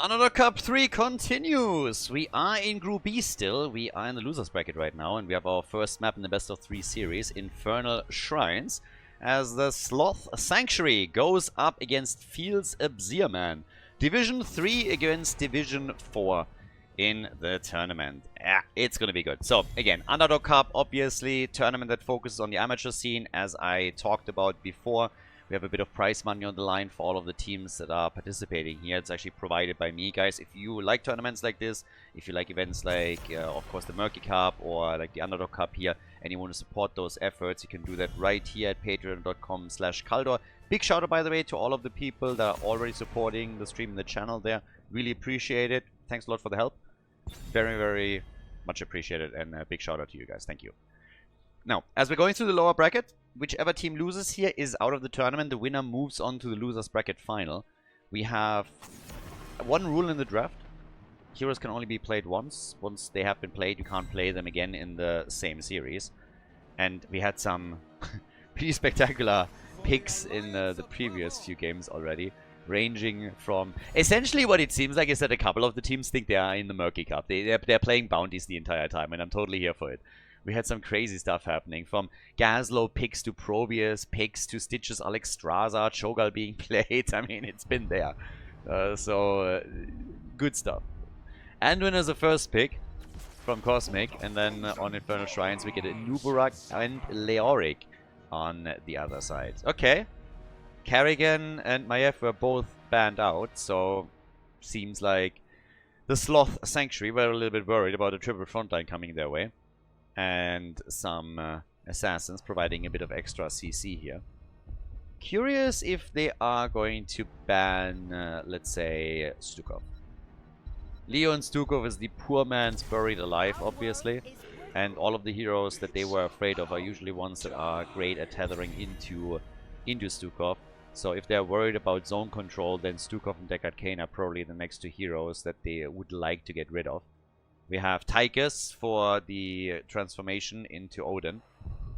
Underdog Cup 3 continues. We are in Group B still. We are in the losers bracket right now, and we have our first map in the best of 3 series, Infernal Shrines, as the Sloth Sanctuary goes up against Fields Abzirman. Division 3 against Division 4 in the tournament. Yeah, it's gonna be good. So, again, Underdog Cup, obviously, tournament that focuses on the amateur scene, as I talked about before. We have a bit of prize money on the line for all of the teams that are participating here. It's actually provided by me, guys. If you like tournaments like this, if you like events like, of course, the Murky Cup or like the Underdog Cup here, and you want to support those efforts, you can do that right here at patreon.com/Khaldor. Big shout out, by the way, to all of the people that are already supporting the stream and the channel there. Really appreciate it. Thanks a lot for the help. Very, very much appreciated, and a big shout out to you guys. Thank you. Now, as we're going through the lower bracket, whichever team loses here is out of the tournament. The winner moves on to the losers bracket final. We have one rule in the draft. Heroes can only be played once. Once they have been played, you can't play them again in the same series. And we had some pretty spectacular picks in the previous few games already, ranging from... Essentially what it seems like is that a couple of the teams think they are in the Murky Cup. They're playing bounties the entire time, and I'm totally here for it. We had some crazy stuff happening, from Gaslow picks to Probius picks to Stitches Alexstrasza, Cho'Gall being played. I mean, it's been there. Good stuff. Anduin is the first pick from Cosmic, and then on Infernal Shrines we get a Nuburak and Leoric on the other side. Okay. Kerrigan and Maiev were both banned out, so seems like the Sloth Sanctuary were a little bit worried about a triple frontline coming their way. And some assassins providing a bit of extra CC here. Curious if they are going to ban, let's say, Stukov. Leon Stukov is the poor man's buried alive, obviously. And all of the heroes that they were afraid of are usually ones that are great at tethering into Stukov. So if they're worried about zone control, then Stukov and Deckard Cain are probably the next two heroes that they would like to get rid of. We have Tychus for the transformation into Odin,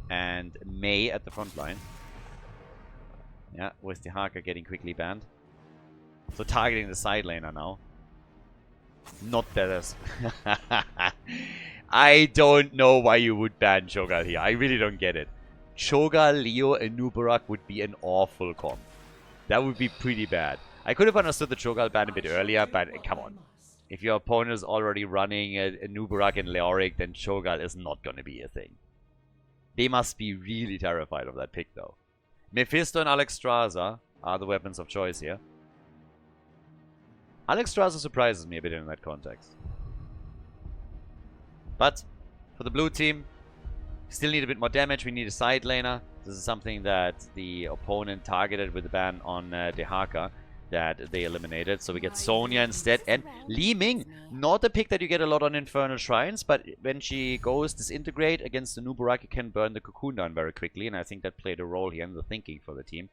and May at the front line. Yeah, with the Haka getting quickly banned. So targeting the side laner now. Not better. I don't know why you would ban Cho'Gall here. I really don't get it. Cho'Gall, Leo, and Nuburak would be an awful comp. That would be pretty bad. I could have understood the Cho'Gall ban a bit earlier, but come on. If your opponent is already running a Nuburak and Leoric, then Cho'Gall is not going to be a thing. They must be really terrified of that pick, though. Mephisto and Alexstrasza are the weapons of choice here. Alexstrasza surprises me a bit in that context. But for the blue team, still need a bit more damage. We need a side laner. This is something that the opponent targeted with the ban on Dehaka that they eliminated. So we get Sonya instead, and Li Ming. Not a pick that you get a lot on Infernal Shrines, but when she goes disintegrate against the Nuburak, you can burn the cocoon down very quickly, and I think that played a role here in the thinking for the team.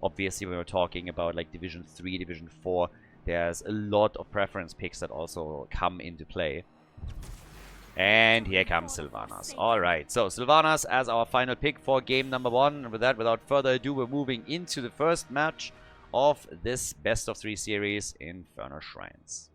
Obviously, when we're talking about like Division 3, Division 4, there's a lot of preference picks that also come into play. And here comes Sylvanas. Alright, so Sylvanas as our final pick for game number 1. And with that, without further ado, we're moving into the first match of this best of 3 series, Infernal Shrines.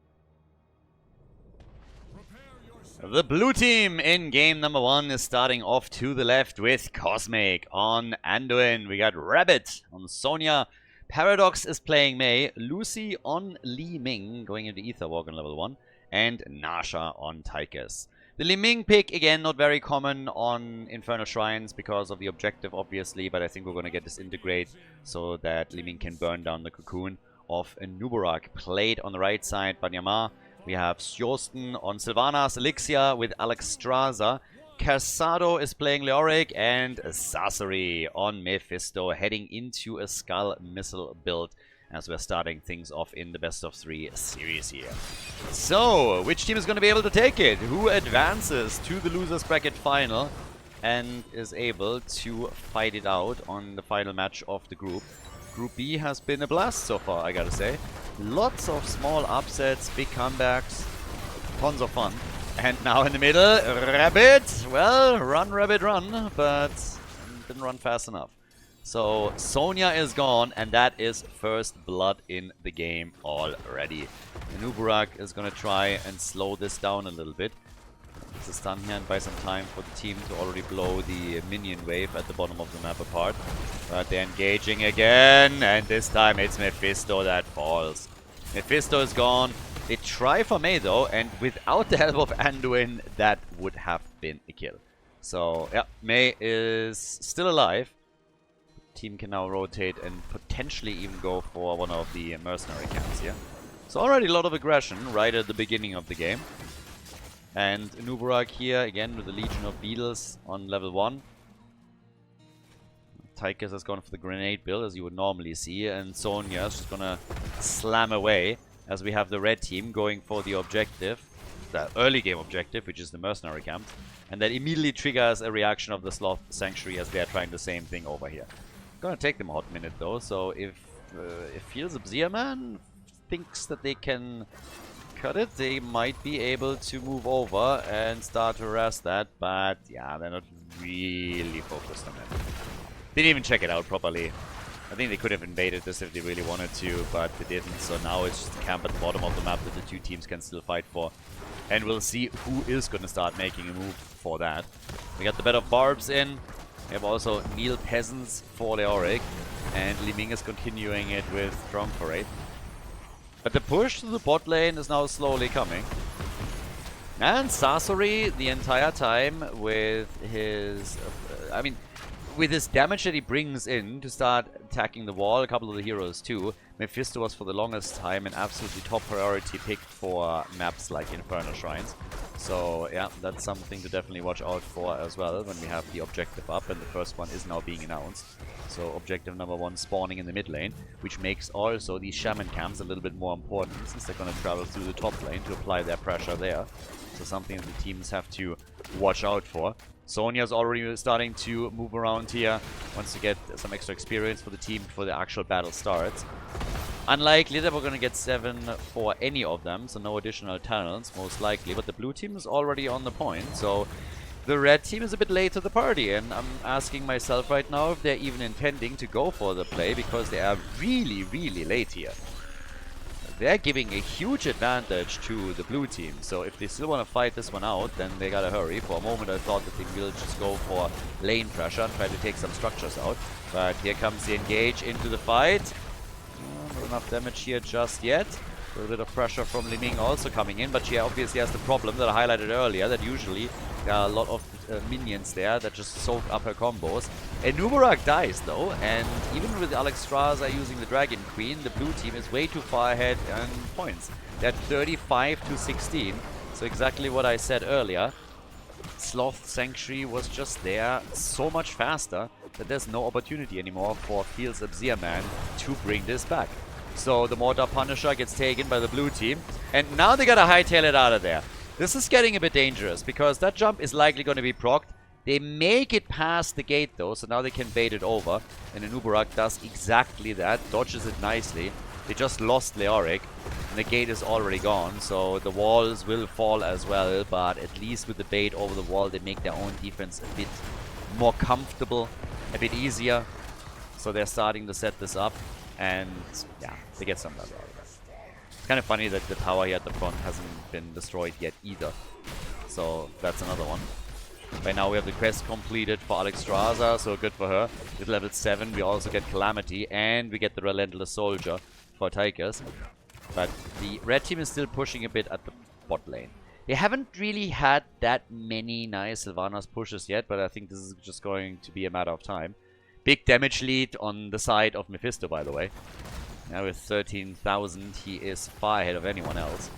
The blue team in game number 1 is starting off to the left with Cosmic on Anduin. We got Rabbit on Sonya. Paradox is playing Mei. Lucy on Li Ming, going into Ether Walk on level 1. And Nasha on Tychus. The Li Ming pick, again, not very common on Infernal Shrines because of the objective, obviously, but I think we're going to get this integrate so that Li Ming can burn down the cocoon of a Nuburak. Played on the right side, Banyama. We have Sjosten on Sylvanas, Elixir with Alexstrasza. Carsado is playing Leoric, and Sasori on Mephisto, heading into a Skull Missile build as we're starting things off in the best of 3 series here. So, which team is going to be able to take it? Who advances to the losers bracket final and is able to fight it out on the final match of the group? Group B has been a blast so far, I gotta say. Lots of small upsets, big comebacks, tons of fun. And now in the middle, Rabbit. Well, run, Rabbit, run, but didn't run fast enough. So Sonya is gone, and that is first blood in the game already. Nuburak is going to try and slow this down a little bit. It's a stun here and buy some time for the team to already blow the minion wave at the bottom of the map apart. But they're engaging again, and this time it's Mephisto that falls. Mephisto is gone. They try for Mei though, and without the help of Anduin, that would have been a kill. So yeah, Mei is still alive. Team can now rotate and potentially even go for one of the mercenary camps here. So already a lot of aggression right at the beginning of the game. And Nuburak here again with the Legion of Beetles on level 1. Tychus has gone for the grenade build as you would normally see, and Sonya is just gonna slam away as we have the red team going for the objective, the early game objective, which is the mercenary camp, and that immediately triggers a reaction of the Sloth Sanctuary as they are trying the same thing over here. Gonna take them a hot minute though, so if Fields of Zeaman thinks that they can cut it, they might be able to move over and start to harass that, but yeah, they're not really focused on it. Didn't even check it out properly. I think they could have invaded this if they really wanted to, but they didn't, so now it's just a camp at the bottom of the map that the two teams can still fight for. And we'll see who is gonna start making a move for that. We got the bed of barbs in. We have also Neil Peasants for Leoric, and Li Ming is continuing it with Drum Parade. But the push to the bot lane is now slowly coming. And Sasori the entire time with his... with his damage that he brings in to start attacking the wall, a couple of the heroes too. Mephisto was for the longest time an absolutely top priority pick for maps like Infernal Shrines. So yeah, that's something to definitely watch out for as well when we have the objective up, and the first one is now being announced. So objective number 1 spawning in the mid lane, which makes also these shaman camps a little bit more important since they're going to travel through the top lane to apply their pressure there. So something that the teams have to watch out for. Sonya's already starting to move around here, wants to get some extra experience for the team before the actual battle starts. Unlikely that we're going to get 7 for any of them, so no additional talents, most likely. But the blue team is already on the point, so the red team is a bit late to the party. And I'm asking myself right now if they're even intending to go for the play, because they are really, really late here. They're giving a huge advantage to the blue team, so if they still want to fight this one out, then they gotta hurry. For a moment I thought that they will just go for lane pressure and try to take some structures out, but here comes the engage into the fight. Not enough damage here just yet. A little bit of pressure from Li Ming also coming in, but she obviously has the problem that I highlighted earlier, that usually there are a lot of minions there that just soak up her combos. And Nuburak dies though, and even with Alexstrasza using the Dragon Queen, the blue team is way too far ahead in points. They're 35 to 16, so exactly what I said earlier. Sloth Sanctuary was just there so much faster that there's no opportunity anymore for Fields of Zeaman to bring this back. So the Mortar Punisher gets taken by the blue team, and now they gotta hightail it out of there. This is getting a bit dangerous, because that jump is likely going to be procced. They make it past the gate though, so now they can bait it over. And Nuburak does exactly that, dodges it nicely. They just lost Leoric, and the gate is already gone, so the walls will fall as well. But at least with the bait over the wall, they make their own defense a bit more comfortable, a bit easier. So they're starting to set this up, and yeah, they get some level out of it. It's kind of funny that the tower here at the front hasn't been destroyed yet either. So that's another one. By now we have the quest completed for Alexstrasza, so good for her. With level 7 we also get Calamity, and we get the Relentless Soldier for Tychus. But the red team is still pushing a bit at the bot lane. They haven't really had that many nice Sylvanas pushes yet, but I think this is just going to be a matter of time. Big damage lead on the side of Mephisto, by the way. Now with 13,000, he is far ahead of anyone else.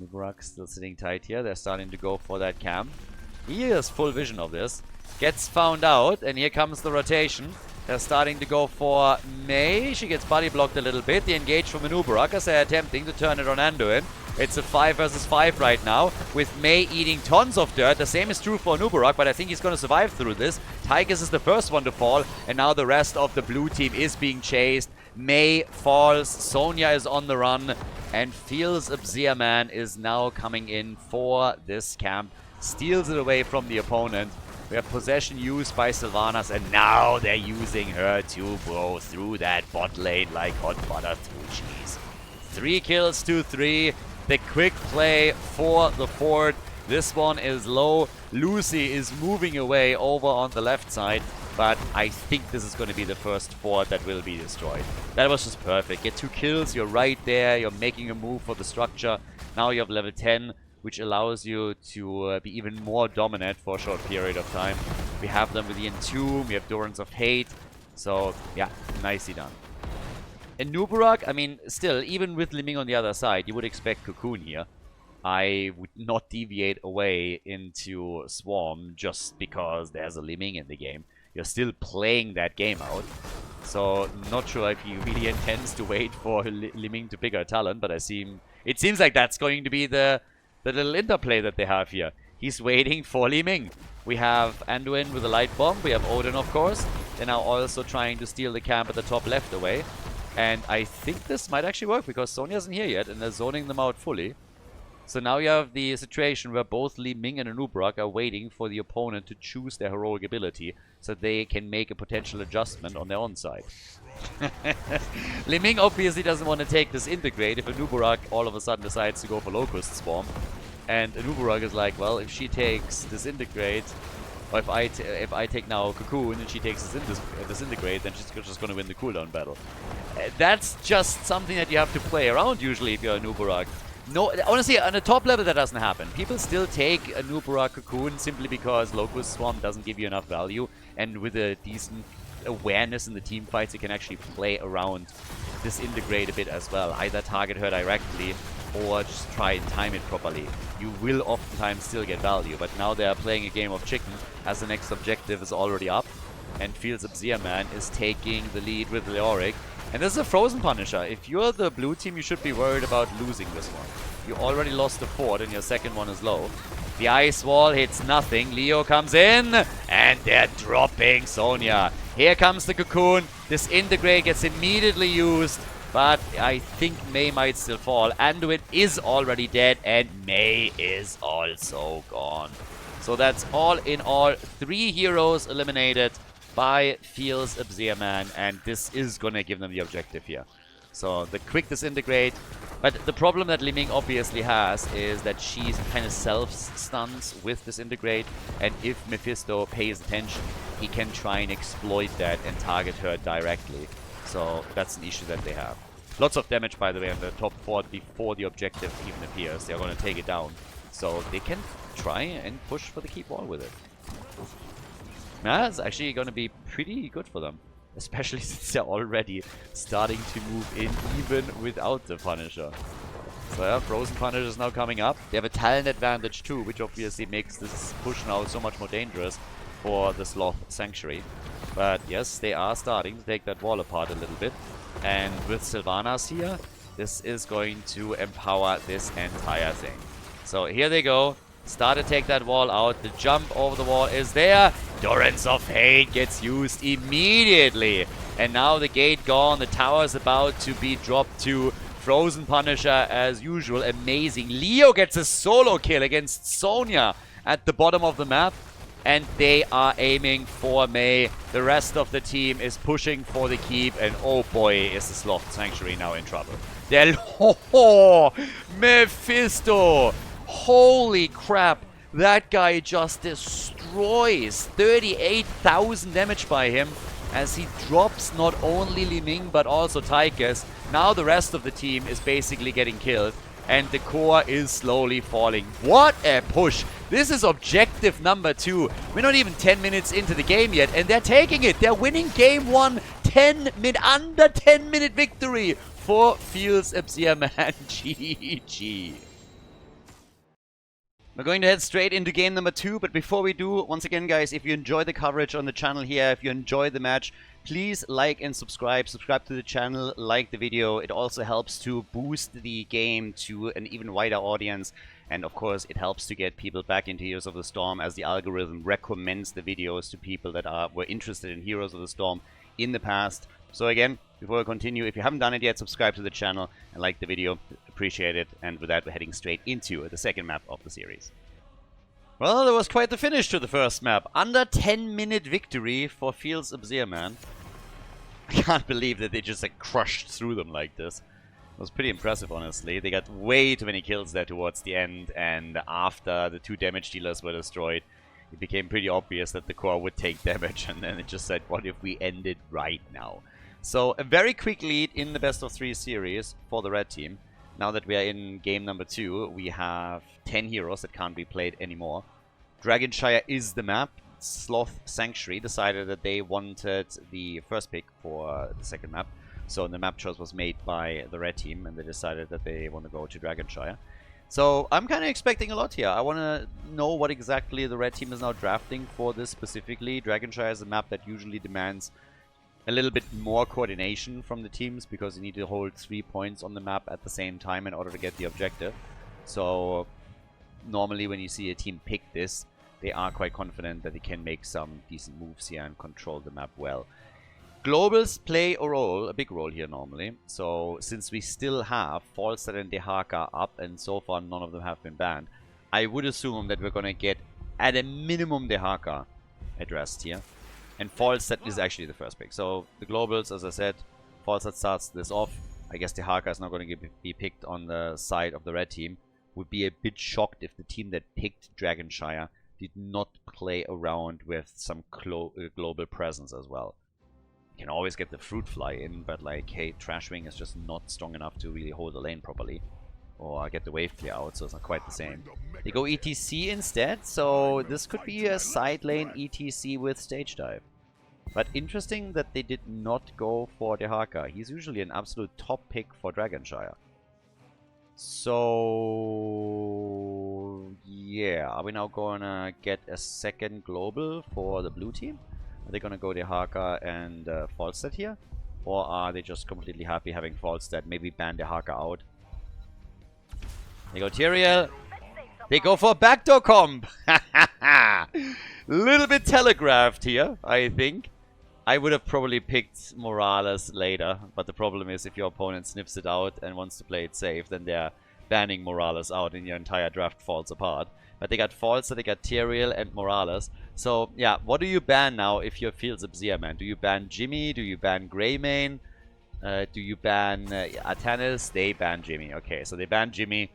Nuburak still sitting tight here. They're starting to go for that camp. He has full vision of this. Gets found out, and here comes the rotation. They're starting to go for Mei. She gets body blocked a little bit. The engage from Nuburak as they're attempting to turn it on Anduin. It's a 5 versus 5 right now, with Mei eating tons of dirt. The same is true for Nuburak, but I think he's going to survive through this. Tychus is the first one to fall, and now the rest of the blue team is being chased. Mei falls, Sonya is on the run, and Fields of Zeaman is now coming in for this camp. Steals it away from the opponent. We have possession used by Sylvanas, and now they're using her to blow through that bot lane like hot butter through cheese. 3 kills to 3. The quick play for the fort. This one is low. Lucy is moving away over on the left side, but I think this is going to be the first fort that will be destroyed. That was just perfect. Get 2 kills, you're right there, you're making a move for the structure. Now you have level 10, which allows you to be even more dominant for a short period of time. We have them with the Entomb, we have Dorans of Hate, so yeah, nicely done. And Nubarak, I mean, still, even with Liming on the other side, you would expect Cocoon here. I would not deviate away into Swarm just because there's a Liming in the game. You're still playing that game out. So, not sure if he really intends to wait for Liming to pick her talent, but it seems like that's going to be the little interplay that they have here. He's waiting for Liming. We have Anduin with a light bomb. We have Odin, of course. They're now also trying to steal the camp at the top left away. And I think this might actually work because Sonya isn't here yet and they're zoning them out fully. So now you have the situation where both Li Ming and Anubrak are waiting for the opponent to choose their heroic ability so they can make a potential adjustment on their own side. Li Ming obviously doesn't want to take this integrate if Anubrak all of a sudden decides to go for Locust Swarm. And Anubrak is like, well, if she takes this integrate, or if I take now Cocoon and she takes this integrate, then she's just going to win the cooldown battle. That's just something that you have to play around usually if you're Anubrak. No, honestly, on the top level that doesn't happen. People still take a Nubara Cocoon simply because Locust Swarm doesn't give you enough value, and with a decent awareness in the team fights, you can actually play around this integrate a bit as well. Either target her directly or just try and time it properly. You will oftentimes still get value, but now they are playing a game of chicken as the next objective is already up, and Fields Man is taking the lead with Leoric. And this is a Frozen Punisher. If you're the blue team, you should be worried about losing this one. You already lost the fort and your second one is low. The ice wall hits nothing. Leo comes in and they're dropping Sonya. Here comes the Cocoon. This integrate gets immediately used, but I think Mei might still fall. Anduin is already dead and Mei is also gone. So that's all in all 3 heroes eliminated by Fields Man, and this is gonna give them the objective here. So the quick disintegrate, but the problem that Li Ming obviously has is that she kind of self-stuns with disintegrate, and if Mephisto pays attention, he can try and exploit that and target her directly. So that's an issue that they have. Lots of damage, by the way, on the top fort before the objective even appears. They're gonna take it down, so they can try and push for the keep wall with it. That's actually going to be pretty good for them. Especially since they're already starting to move in even without the Punisher. So yeah, Frozen Punisher is now coming up. They have a talent advantage too, which obviously makes this push now so much more dangerous for the Sloth Sanctuary. But yes, they are starting to take that wall apart a little bit. And with Sylvanas here, this is going to empower this entire thing. So here they go. Start to take that wall out. The jump over the wall is there. Dorans of Hate gets used immediately. And now the gate gone. The tower is about to be dropped to Frozen Punisher as usual. Amazing. Leo gets a solo kill against Sonya at the bottom of the map. And they are aiming for Mei. The rest of the team is pushing for the keep. And oh boy, is the Sloth Sanctuary now in trouble. Mephisto! Holy crap, that guy just destroys 38,000 damage by him as he drops not only Li Ming but also Tychus. Now the rest of the team is basically getting killed and the core is slowly falling. What a push! This is objective number 2. We're not even 10 minutes into the game yet and they're taking it. They're winning game 1, under 10 minute victory for Fields Man. GG. We're going to head straight into game number 2, but before we do, once again guys, if you enjoy the coverage on the channel here, if you enjoy the match, please like and subscribe. Subscribe to the channel, like the video. It also helps to boost the game to an even wider audience. And of course, it helps to get people back into Heroes of the Storm as the algorithm recommends the videos to people that were interested in Heroes of the Storm in the past. So again, before we continue, if you haven't done it yet, subscribe to the channel and like the video. Appreciate it. And with that, we're heading straight into the second map of the series. Well, it was quite the finish to the first map. Under 10-minute victory for Fields of Zeerman. I can't believe that they just like crushed through them like this. It was pretty impressive, honestly. They got way too many kills there towards the end, and after the 2 damage dealers were destroyed, it became pretty obvious that the core would take damage, and then it just said, what if we end it right now? So, a very quick lead in the best of 3 series for the red team. Now that we are in game number 2, we have 10 heroes that can't be played anymore. Dragonshire is the map. Sloth Sanctuary decided that they wanted the first pick for the second map. So the map choice was made by the red team, and they decided that they want to go to Dragonshire. So I'm kind of expecting a lot here. I want to know what exactly the red team is now drafting for this specifically. Dragonshire is a map that usually demands a little bit more coordination from the teams, because you need to hold 3 points on the map at the same time in order to get the objective. So normally when you see a team pick this, they are quite confident that they can make some decent moves here and control the map well. Globals play a big role here normally. So since we still have Falstad and Dehaka up, and so far none of them have been banned, I would assume that we're going to get at a minimum Dehaka addressed here. And Falstad is actually the first pick. So the Globals, as I said, Falstad starts this off. I guess Dehaka is not going to be picked on the side of the red team. Would be a bit shocked if the team that picked Dragonshire did not play around with some global presence as well. You can always get the Fruit Fly in, but like, hey, Trashwing is just not strong enough to really hold the lane properly. Or get the wave clear out, so it's not quite the same. They go ETC instead, so this could be a side lane ETC with Stage Dive. But interesting that they did not go for Dehaka. He's usually an absolute top pick for Dragonshire. So yeah, are we now gonna get a second global for the blue team? Are they gonna go Dehaka and Falstad here? Or are they just completely happy having Falstad, maybe ban Dehaka out? They go Tyrael. They go for a backdoor comp. Little bit telegraphed here, I think. I would have probably picked Morales later, but the problem is if your opponent sniffs it out and wants to play it safe, then they're banning Morales out and your entire draft falls apart. But they got Falstad, they got Tyrael and Morales. So yeah, what do you ban now if you're Fields of Zeerman? Do you ban Jimmy? Do you ban Greymane? Do you ban Atanis? They ban Jimmy. Okay, so they ban Jimmy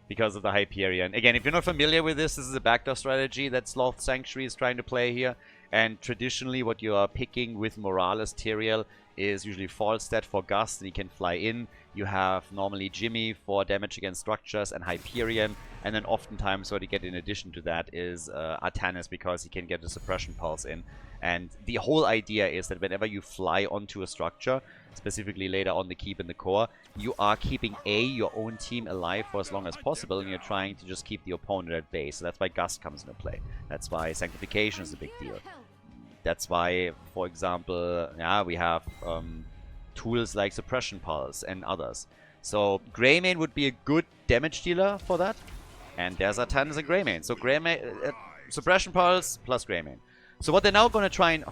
because of the Hyperion. Again, if you're not familiar with this is a backdoor strategy that Sloth Sanctuary is trying to play here. And traditionally what you are picking with Morales Tyrael is usually Falstad for Gust, and he can fly in. You have normally Jimmy for damage against structures and Hyperion. And then oftentimes what you get in addition to that is Atanis, because he can get a suppression pulse in. And the whole idea is that whenever you fly onto a structure, specifically later on the keep in the core, you are keeping your own team alive for as long as possible, and you're trying to just keep the opponent at bay. So that's why Gust comes into play. That's why Sanctification is a big deal. That's why, for example, yeah, we have tools like Suppression Pulse and others. So Greymane would be a good damage dealer for that. And there's Atanis and Greymane. So Greymane, Suppression Pulse plus Greymane. So what they're now going to try and...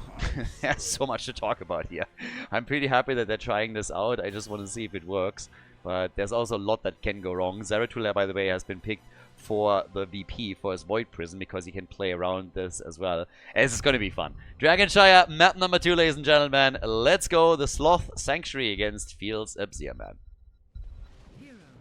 There's so much to talk about here. I'm pretty happy that they're trying this out. I just want to see if it works. But there's also a lot that can go wrong. Zeratul, by the way, has been picked for the VP for his Void Prison because he can play around this as well. And this is going to be fun. Dragonshire, map number 2, ladies and gentlemen. Let's go. The Sloth Sanctuary against Fields of Zeerman.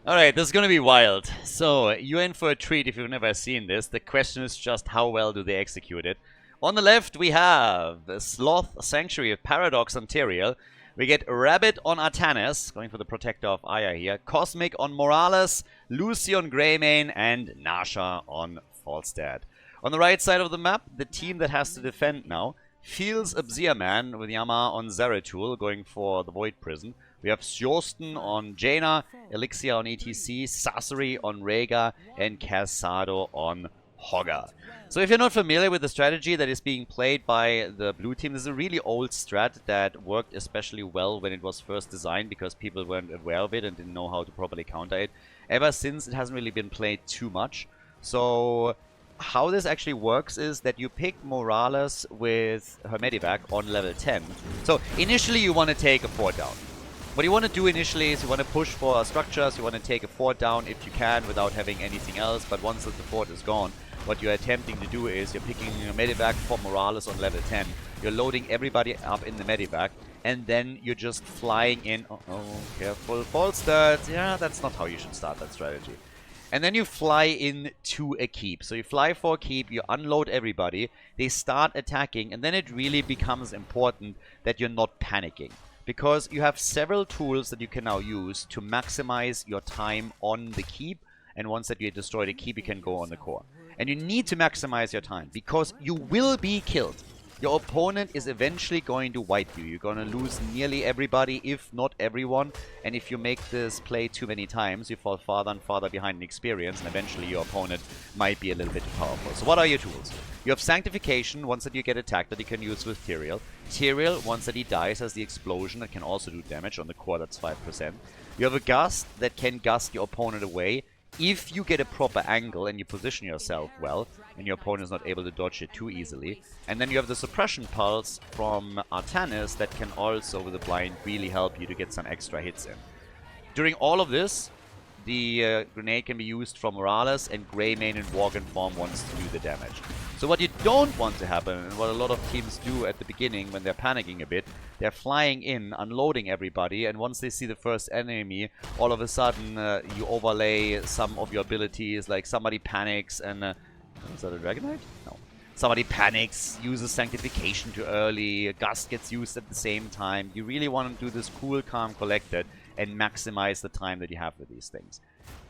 Alright, this is going to be wild. So, you're in for a treat if you've never seen this. The question is just how well do they execute it. On the left, we have the Sloth Sanctuary of Paradox on Tyrael. We get Rabbit on Atanis, going for the Protector of Aya here. Cosmic on Morales, Lucy on Greymane, and Nasha on Falstad. On the right side of the map, the team that has to defend now, Fields of Zeerman with Yama on Zeratul, going for the Void Prison. We have Sjorsten on Jaina, Elixir on ETC, Sasori on Rhaegar, and Casado on Hogger. So if you're not familiar with the strategy that is being played by the blue team, this is a really old strat that worked especially well when it was first designed because people weren't aware of it and didn't know how to properly counter it. Ever since, it hasn't really been played too much. So how this actually works is that you pick Morales with her Medivac on level 10. So initially you want to take a fort down. What you want to do initially is you want to push for structures, you want to take a fort down if you can without having anything else, but once the fort is gone, what you're attempting to do is you're picking a medivac for Morales on level 10. You're loading everybody up in the medivac, and then you're just flying in. Uh-oh, careful, false start. Yeah, that's not how you should start that strategy. And then you fly in to a keep. So you fly for a keep, you unload everybody, they start attacking, and then it really becomes important that you're not panicking. Because you have several tools that you can now use to maximize your time on the keep, and once that you destroy the keep, you can go on the core. And you need to maximize your time, because you will be killed. Your opponent is eventually going to wipe you. You're going to lose nearly everybody, if not everyone. And if you make this play too many times, you fall farther and farther behind in experience, and eventually your opponent might be a little bit too powerful. So what are your tools? You have Sanctification, once that you get attacked, that you can use with Tyrael. Tyrael, once that he dies, has the Explosion that can also do damage. On the core, that's 5%. You have a Gust that can gust your opponent away. If you get a proper angle and you position yourself well, and your opponent is not able to dodge it too easily. And then you have the Suppression Pulse from Artanis that can also, with the blind, really help you to get some extra hits in. During all of this, the grenade can be used from Morales, and Greymane in Worgen form wants to do the damage. So what you don't want to happen, and what a lot of teams do at the beginning when they're panicking a bit, they're flying in, unloading everybody, and once they see the first enemy, all of a sudden you overlay some of your abilities, like somebody panics and... is that a Dragonite? No. Somebody panics, uses Sanctification too early, a Gust gets used at the same time. You really want to do this cool, calm, collected, and maximize the time that you have with these things.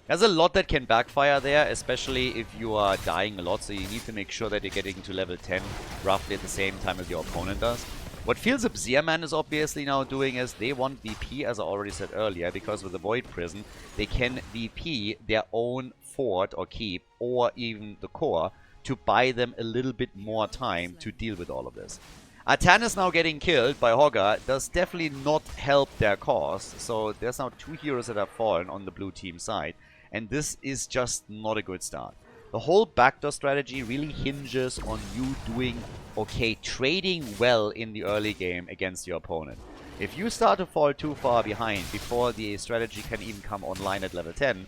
There's a lot that can backfire there, especially if you are dying a lot, so you need to make sure that you're getting to level 10 roughly at the same time as your opponent does. What Fields of Zearman is obviously now doing is they want VP, as I already said earlier, because with the Void Prison, they can VP their own fort or keep, or even the core, to buy them a little bit more time to deal with all of this. Artanis now getting killed by Hogger does definitely not help their cause, so there's now 2 heroes that have fallen on the blue team side, and this is just not a good start. The whole backdoor strategy really hinges on you doing okay, trading well in the early game against your opponent. If you start to fall too far behind before the strategy can even come online at level 10,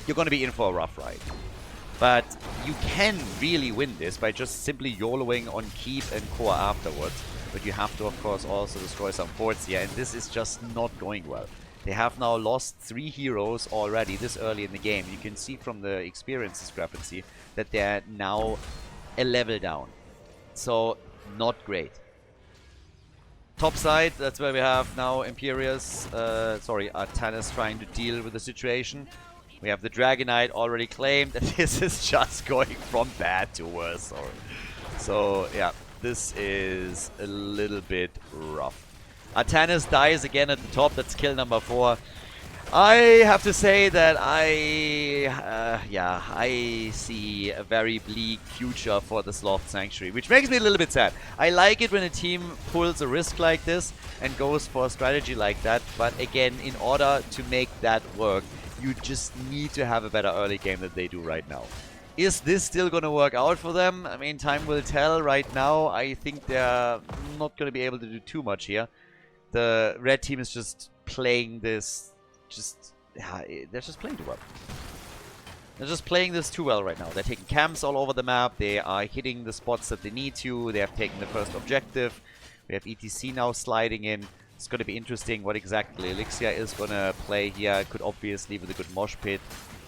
you're going to be in for a rough ride. But you can really win this by just simply YOLOing on keep and core afterwards. But you have to, of course, also destroy some forts here, and this is just not going well. They have now lost 3 heroes already this early in the game. You can see from the experience discrepancy that they're now a level down. So, not great. Top side, that's where we have now Artanis trying to deal with the situation. We have the Dragonite already claimed, and this is just going from bad to worse. So, yeah, this is a little bit rough. Artanis dies again at the top. That's kill number 4. I have to say that I see a very bleak future for the Sloth Sanctuary, which makes me a little bit sad. I like it when a team pulls a risk like this and goes for a strategy like that, but again, in order to make that work, you just need to have a better early game than they do right now. Is this still going to work out for them? I mean, time will tell. Right now, I think they're not going to be able to do too much here. The red team is just playing this... they're just playing too well. They're just playing this too well right now. They're taking camps all over the map. They are hitting the spots that they need to. They have taken the first objective. We have ETC now sliding in. It's going to be interesting what exactly Elixir is going to play here. Could obviously, with a good mosh pit,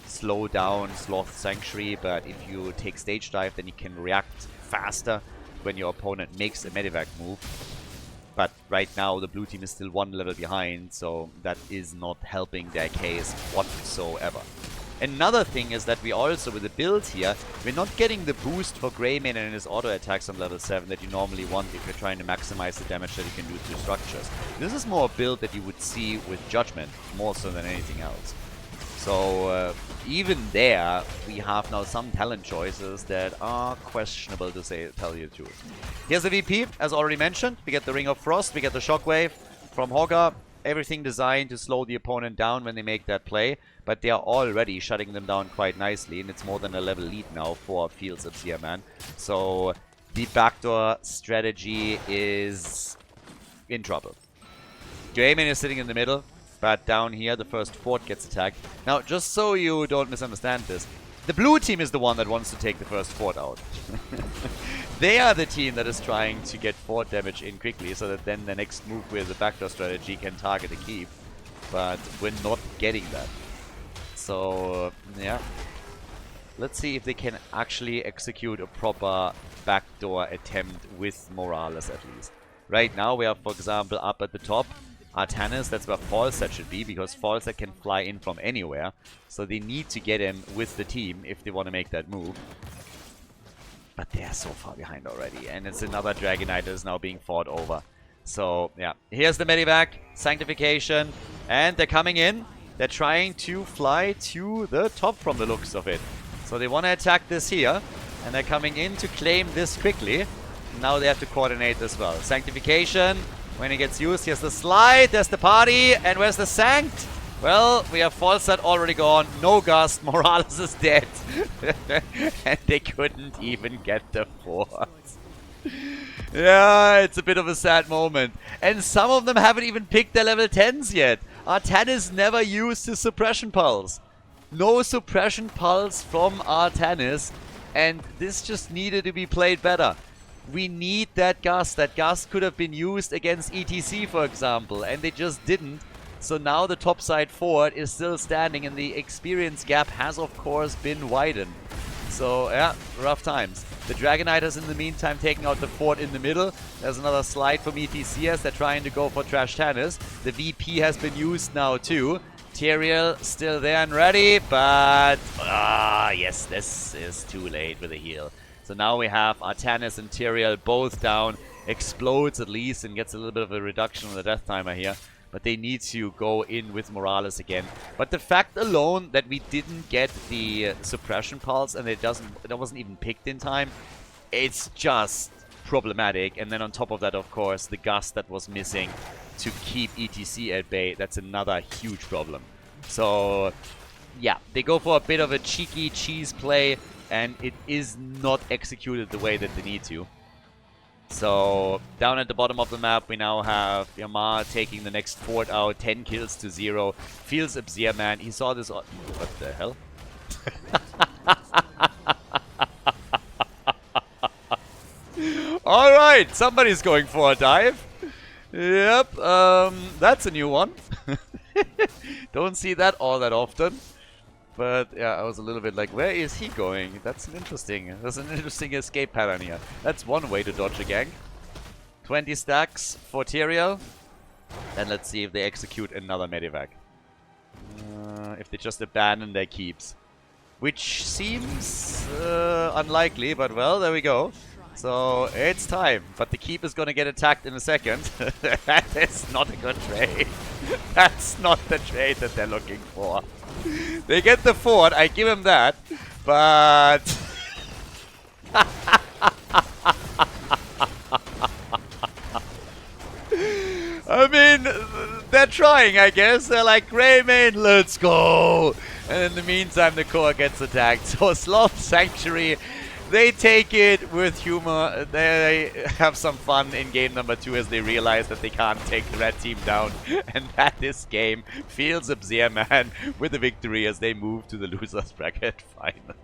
slow down Sloth Sanctuary. But if you take stage dive, then you can react faster when your opponent makes a medivac move. But right now, the blue team is still 1 level behind, so that is not helping their case whatsoever. Another thing is that we also, with the build here, we're not getting the boost for Greymane and his auto attacks on level 7 that you normally want if you're trying to maximize the damage that you can do to structures. This is more a build that you would see with Judgment, more so than anything else. So, even there, we have now some talent choices that are questionable, to tell you the truth. Here's the VP, as already mentioned. We get the Ring of Frost, we get the Shockwave from Hogger. Everything designed to slow the opponent down when they make that play. But they are already shutting them down quite nicely, and it's more than a level lead now for Fields of Zearman. So, the backdoor strategy is in trouble. Greymane is sitting in the middle. But down here, the first fort gets attacked. Now, just so you don't misunderstand this, The blue team is the one that wants to take the first fort out. They are the team that is trying to get fort damage in quickly so that then the next move with the backdoor strategy can target a keep. But we're not getting that. So, yeah. Let's see if they can actually execute a proper backdoor attempt with Morales at least. Right now we are, for example, up at the top. Artanis, that's where Falset should be, because Falset can fly in from anywhere. So they need to get him with the team if they want to make that move. But they're so far behind already. And it's another Dragonite that is now being fought over. So, yeah. Here's the Medivac, Sanctification, and they're coming in. They're trying to fly to the top from the looks of it. So they want to attack this here, and they're coming in to claim this quickly. Now they have to coordinate as well. Sanctification, when it gets used, here's the slide, there's the party, and where's the Sanct? Well, we have Falset already gone, no Gust, Morales is dead. And they couldn't even get the fort. Yeah, it's a bit of a sad moment. And some of them haven't even picked their level 10s yet. Artanis never used his Suppression Pulse. No Suppression Pulse from Artanis. And this just needed to be played better. We need that Gust. That Gust could have been used against ETC, for example. And they just didn't. So now the topside fort is still standing. And the experience gap has, of course, been widened. So, yeah, rough times. The Dragonite has in the meantime taken out the fort in the middle. There's another slide from ETC as they're trying to go for Trash Tannis. The VP has been used now too. Tyrael still there and ready, but yes, this is too late with a heal. So now we have Artanis and Tyrael both down. Explodes at least and gets a little bit of a reduction on the death timer here. But they need to go in with Morales again. But the fact alone that we didn't get the Suppression Pulse and it wasn't even picked in time, it's just problematic. And then on top of that, of course, the Gust that was missing to keep ETC at bay, that's another huge problem. So, yeah, they go for a bit of a cheeky cheese play, and it is not executed the way that they need to. So, down at the bottom of the map, we now have Yamar taking the next fort out, 10 kills to 0. Feels Abzir, man. He saw this... What the hell? Alright, somebody's going for a dive. Yep, that's a new one. Don't see that all that often. But yeah, I was a little bit like, where is he going? There's an interesting escape pattern here. That's one way to dodge a gank. 20 stacks for Tyrael. And let's see if they execute another Medivac. If they just abandon their keeps. Which seems unlikely, but well, there we go. So it's time. But the keep is going to get attacked in a second. That is not a good trade. That's not the trade that they're looking for. They get the fort, I give him that, but... I mean, they're trying, I guess. They're like, Greymane, let's go! And in the meantime, the core gets attacked. So Sloth Sanctuary, they take it with humor. They have some fun in game number 2 as they realize that they can't take the red team down. And that this game feels Abzir, man, with a victory as they move to the losers bracket final.